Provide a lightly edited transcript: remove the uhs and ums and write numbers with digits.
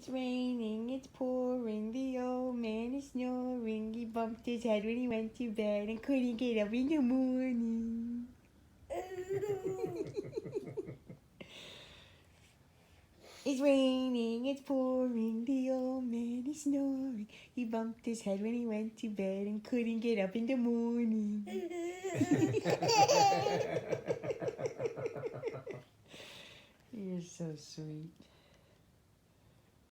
It's raining, it's pouring, the old man is snoring. He bumped his head when he went to bed and couldn't get up in the morning. It's raining, it's pouring, the old man is snoring. He bumped his head when he went to bed and couldn't get up in the morning. You're so sweet.